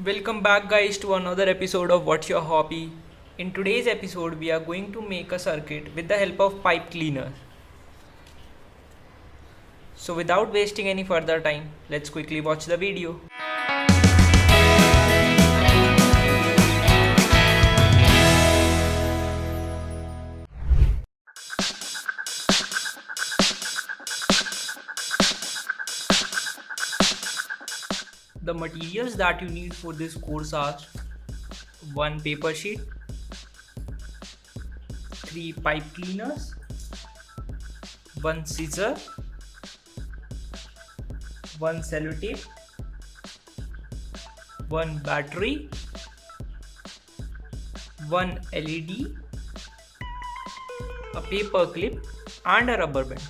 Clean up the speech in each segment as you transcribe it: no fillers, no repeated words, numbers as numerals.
Welcome back, guys, to another episode of What's Your Hobby. In today's episode, we are going to make a circuit with the help of pipe cleaner. So, without wasting any further time, let's quickly watch the video. The materials that you need for this course are one paper sheet, three pipe cleaners, one scissor, one sellotape, one battery, one LED, a paper clip, and a rubber band.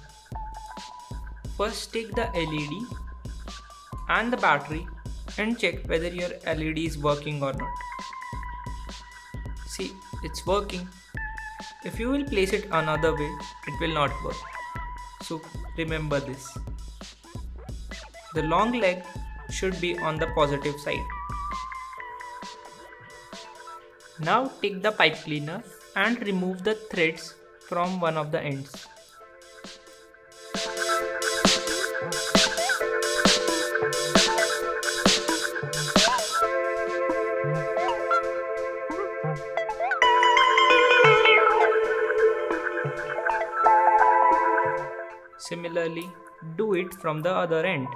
First, take the LED and the battery and check whether your LED is working or not. See, it's working. If you will place it another way, it will not work. So remember this. The long leg should be on the positive side. Now take the pipe cleaner and remove the threads from one of the ends. Similarly, do it from the other end.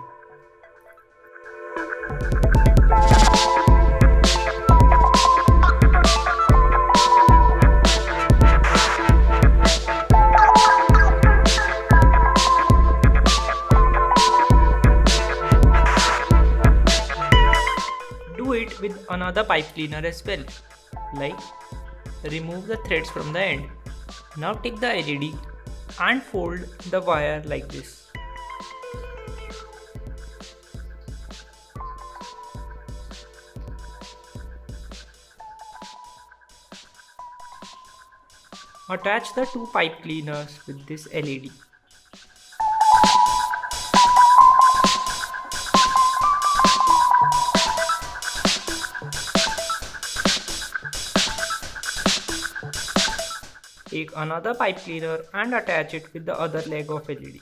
Do it with another pipe cleaner as well. Like, remove the threads from the end. Now take the LED and fold the wire like this. Attach the two pipe cleaners with this LED. Take another pipe cleaner and attach it with the other leg of LED.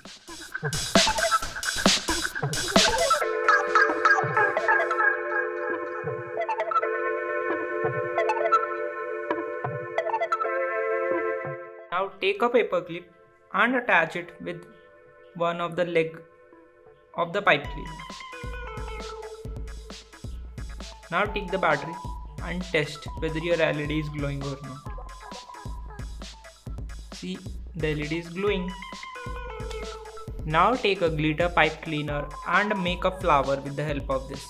Now take a paper clip and attach it with one of the leg of the pipe cleaner. Now take the battery and test whether your LED is glowing or not. See, the LED is glowing. Now take a glitter pipe cleaner and make a flower with the help of this.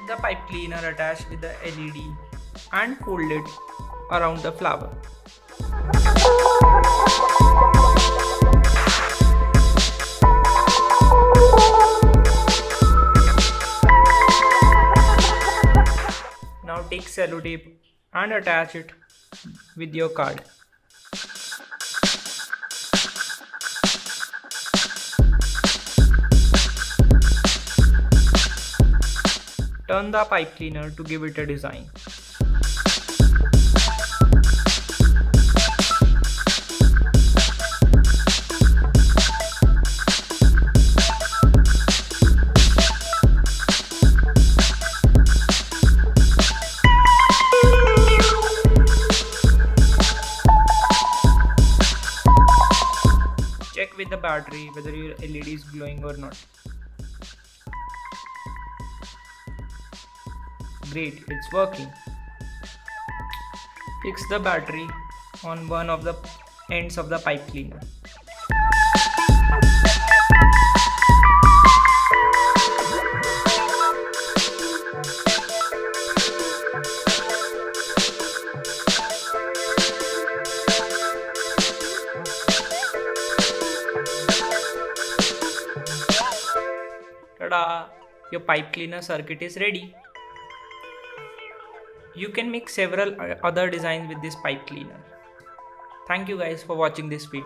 The pipe cleaner attached with the LED and fold it around the flower. Now take sellotape and attach it with your card. Turn the pipe cleaner to give it a design. Check with the battery whether your LED is glowing or not. Great, it's working. Fix the battery on one of the ends of the pipe cleaner. Tada! Your pipe cleaner circuit is ready. You can make several other designs with this pipe cleaner. Thank you guys for watching this video.